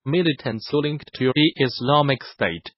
militants linked to the Islamic State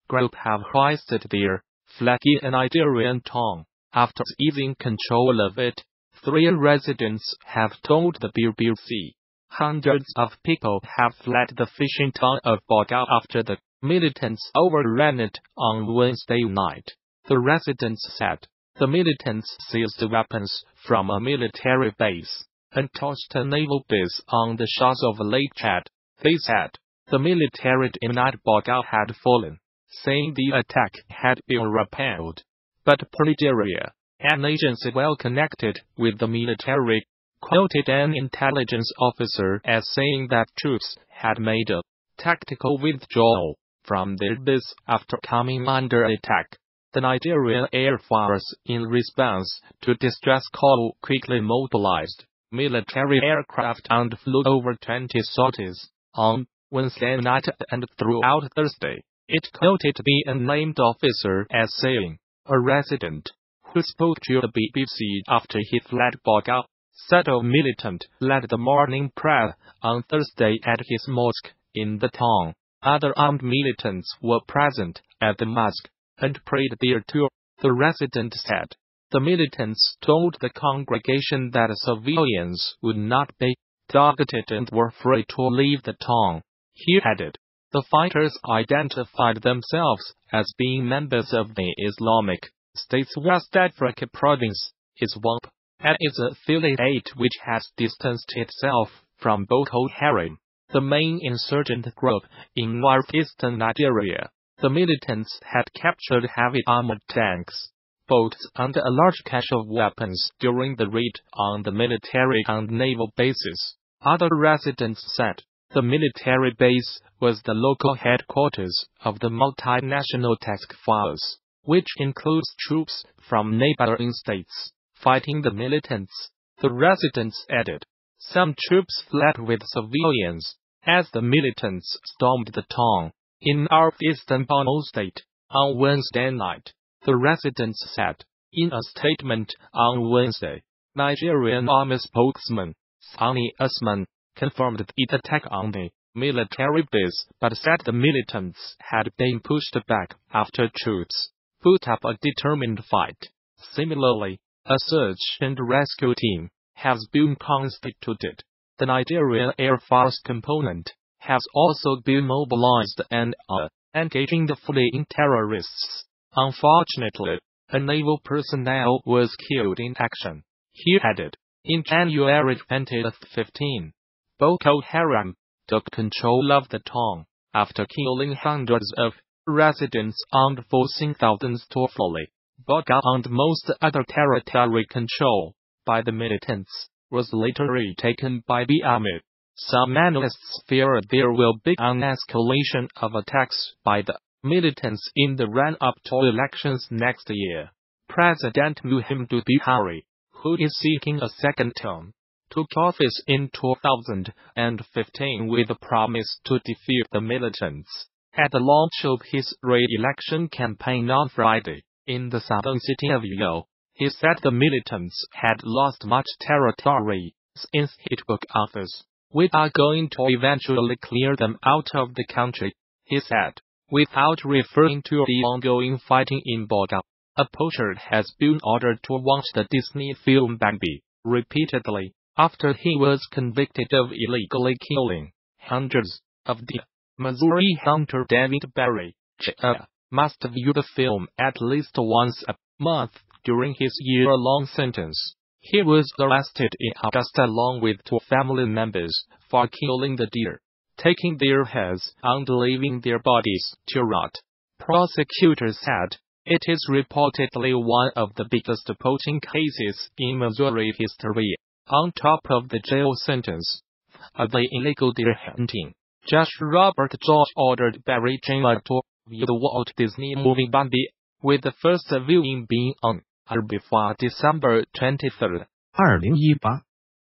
group have hoisted their flag in a Nigerian town. After seizing control of it, 3 residents have told the BBC. Hundreds of people have fled the fishing town of Baga after the militants overran it on Wednesday night. The residents said the militants seized weapons from a military base and torched a naval base on the shores of Lake Chad. They said the military in Baga had fallen, saying the attack had been repelled. But Nigeria, an agency well connected with the military, quoted an intelligence officer as saying that troops had made a tactical withdrawal from their base after coming under attack. The Nigerian Air Force, in response to distress call, quickly mobilized military aircraft and flew over 20 sorties on Wednesday night and throughout Thursday. It quoted the unnamed officer as saying, "A resident who spoke to the BBC after he fled Baga said a militant led the morning prayer on Thursday at his mosque in the town. Other armed militants were present at the mosque and prayed there too," the resident said. The militants told the congregation that civilians would not be targeted and were free to leave the town. He added, the fighters identified themselves as being members of the Islamic State's West Africa province, ISWAP, and its affiliate which has distanced itself from Boko Haram, the main insurgent group in northeastern Nigeria. The militants had captured heavy armored tanks, boats and a large cache of weapons during the raid on the military and naval bases. Other residents said the military base was the local headquarters of the multinational task force, which includes troops from neighboring states fighting the militants. The residents added, some troops fled with civilians as the militants stormed the town in northeastern Borno State on Wednesday night, the residents said. In a statement on Wednesday, Nigerian Army spokesman Sani Usman confirmed the attack on the military base but said the militants had been pushed back after troops put up a determined fight. Similarly, a search and rescue team has been constituted. The Nigerian Air Force component has also been mobilized and are engaging the fleeing terrorists. Unfortunately, a naval personnel was killed in action, he added. In January 2015, Boko Haram took control of the town after killing hundreds of residents and forcing thousands to flee. Baga and most other territory control by the militants was later retaken by the army. Some analysts fear there will be an escalation of attacks by the militants in the run-up to elections next year. President Muhammadu Buhari, who is seeking a second term, took office in 2015 with a promise to defeat the militants. At the launch of his re-election campaign on Friday, in the southern city of Uyo, he said the militants had lost much territory since he took office. We are going to eventually clear them out of the country, he said, without referring to the ongoing fighting in Baga. A poacher has been ordered to watch the Disney film Baga repeatedly after he was convicted of illegally killing hundreds of the Missouri hunter David Barry. Must view the film at least once a month during his year-long sentence. He was arrested in August along with 2 family members for killing the deer, taking their heads and leaving their bodies to rot. Prosecutors said it is reportedly one of the biggest poaching cases in Missouri history. On top of the jail sentence of the illegal deer hunting, Judge Robert George ordered Barry Jr. to view the Walt Disney movie Bambi, with the first viewing being on or before December 23, 2018,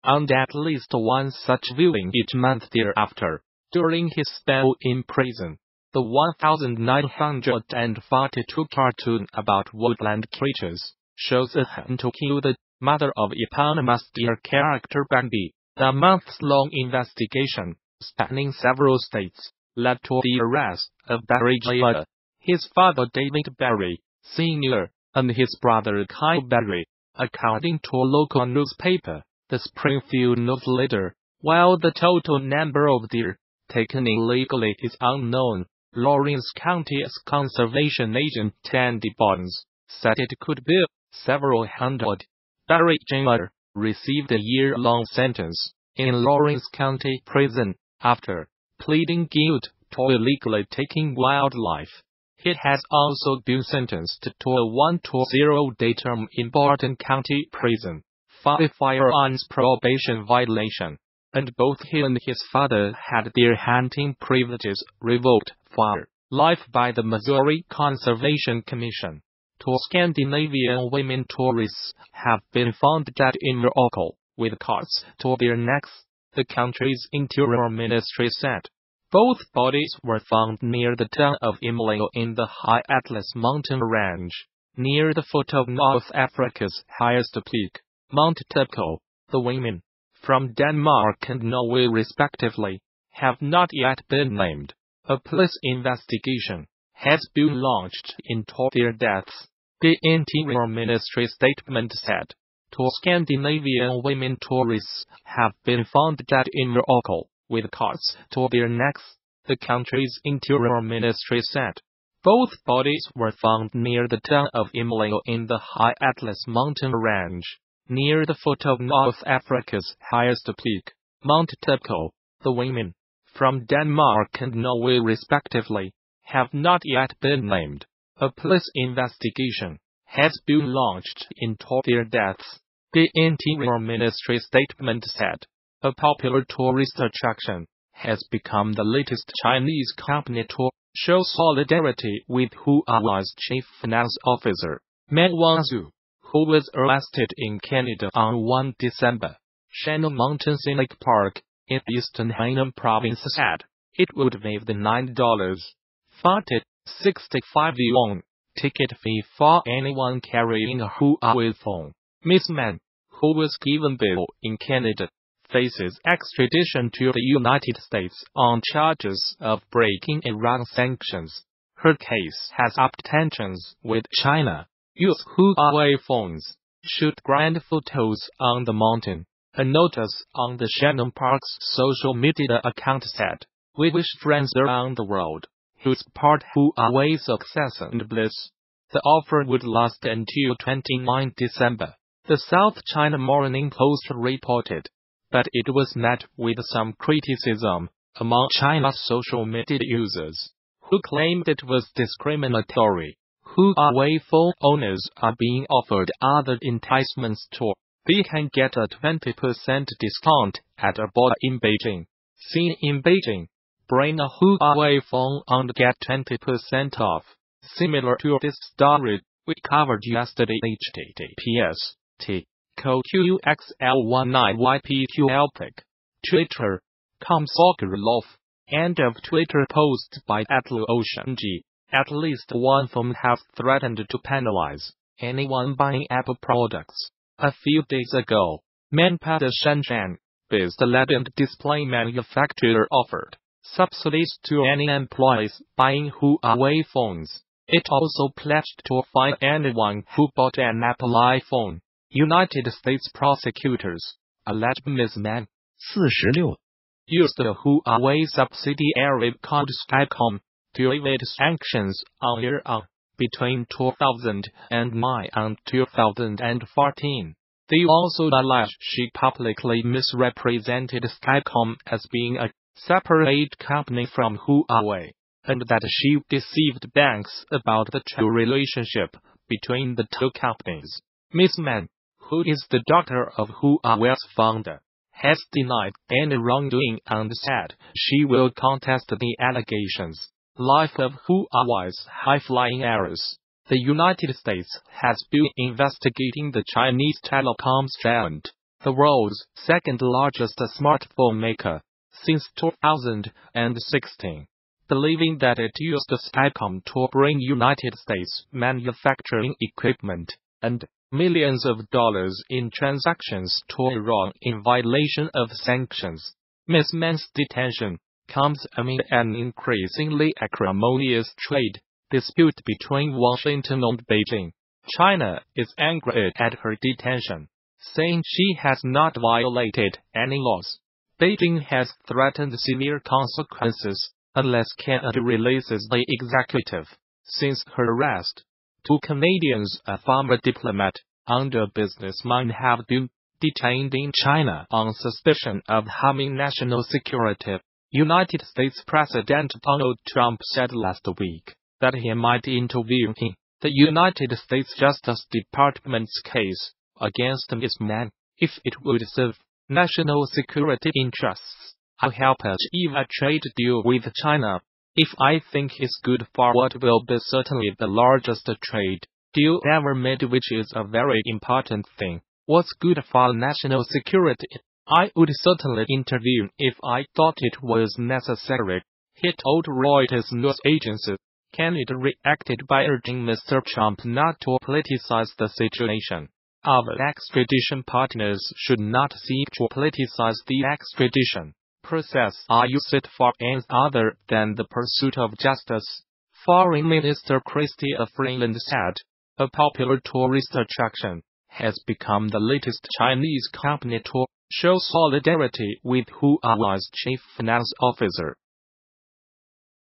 and at least one such viewing each month thereafter. During his spell in prison, the 1942 cartoon about woodland creatures shows a hunt to kill the mother of eponymous deer character Bambi. The months-long investigation spanning several states, led to the arrest of Barry Jr., his father David Barry, Sr., and his brother Kyle Barry, according to a local newspaper, the Springfield News Leader. While the total number of deer taken illegally is unknown, Lawrence County's conservation agent Tandy Barnes said it could be several hundred. Barry Jr. received a year-long sentence in Lawrence County Prison after pleading guilty to illegally taking wildlife. He has also been sentenced to a 1-to-0-day term in Barton County Prison for a firearms probation violation, and both he and his father had their hunting privileges revoked for life by the Missouri Conservation Commission. Two Scandinavian women tourists have been found dead in Morocco, with cords to their necks, the country's interior ministry said. Both bodies were found near the town of Imleo in the High Atlas mountain range, near the foot of North Africa's highest peak, Mount Tepco. The women, from Denmark and Norway respectively, have not yet been named. A police investigation has been launched into their deaths, the Interior Ministry statement said. Two Scandinavian women tourists have been found dead in Morocco, with cords to their necks, the country's Interior Ministry said. Both bodies were found near the town of Imleo in the High Atlas mountain range, near the foot of North Africa's highest peak, Mount Tepco. The women, from Denmark and Norway respectively, have not yet been named. A police investigation has been launched into their deaths, the Interior Ministry statement said. A popular tourist attraction has become the latest Chinese company to show solidarity with Huawei's chief finance officer, Meng Wanzhou, who was arrested in Canada on 1 December. Shannon Mountain Scenic Park, in eastern Hainan province said it would waive the $9.65 ticket fee for anyone carrying a Huawei phone. Ms. Meng, who was given bail in Canada, faces extradition to the United States on charges of breaking Iran sanctions. Her case has upped tensions with China. Use Huawei phones. Shoot grand photos on the mountain. A notice on the Shannon Park's social media account said, "We wish friends around the world who support Huawei's success and bliss." The offer would last until 29 December. The South China Morning Post reported, but it was met with some criticism among China's social media users, who claimed it was discriminatory. Huawei phone owners are being offered other enticements too. They can get a 20% discount at a bar in Beijing. Seen in Beijing, bring a Huawei phone and get 20% off. Similar to this story we covered yesterday. https://QUXL19YPQLPIC. Twitter.com Sokolov. End of Twitter post by @LuOceanG. At least one firm has threatened to penalize anyone buying Apple products. A few days ago, Manpad Shenzhen-based LED and display manufacturer offered subsidies to any employees buying Huawei phones. It also pledged to fine anyone who bought an Apple iPhone. United States prosecutors alleged Ms. Meng, 46, used a Huawei subsidiary called Skycom to evade sanctions on Iran between 2009 and 2014. They also alleged she publicly misrepresented Skycom as being a separate company from Huawei, and that she deceived banks about the true relationship between the two companies. Ms. Meng, who is the daughter of Huawei's founder, has denied any wrongdoing and said she will contest the allegations. Life of Huawei's high-flying heiress. The United States has been investigating the Chinese telecoms giant, the world's second-largest smartphone maker, since 2016, believing that it used Skycom to bring United States manufacturing equipment and millions of dollars in transactions to Iran in violation of sanctions. Ms. Meng's detention comes amid an increasingly acrimonious trade dispute between Washington and Beijing. China is angry at her detention, saying she has not violated any laws. Beijing has threatened severe consequences unless Canada releases the executive. Since her arrest, 2 Canadians, a former diplomat and a businessman, have been detained in China on suspicion of harming national security. United States President Donald Trump said last week that he might intervene in the United States Justice Department's case against this man if it would serve national security interests. I'll help achieve a trade deal with China if I think it's good for what will be certainly the largest trade deal ever made, which is a very important thing. What's good for national security? I would certainly intervene if I thought it was necessary, he told Reuters news agency. Canada reacted by urging Mr. Trump not to politicize the situation. Our extradition partners should not seek to politicize the extradition process or use it for ends other than the pursuit of justice, Foreign Minister Chrystia Freeland said. A popular tourist attraction has become the latest Chinese company to show solidarity with Huawei's chief finance officer.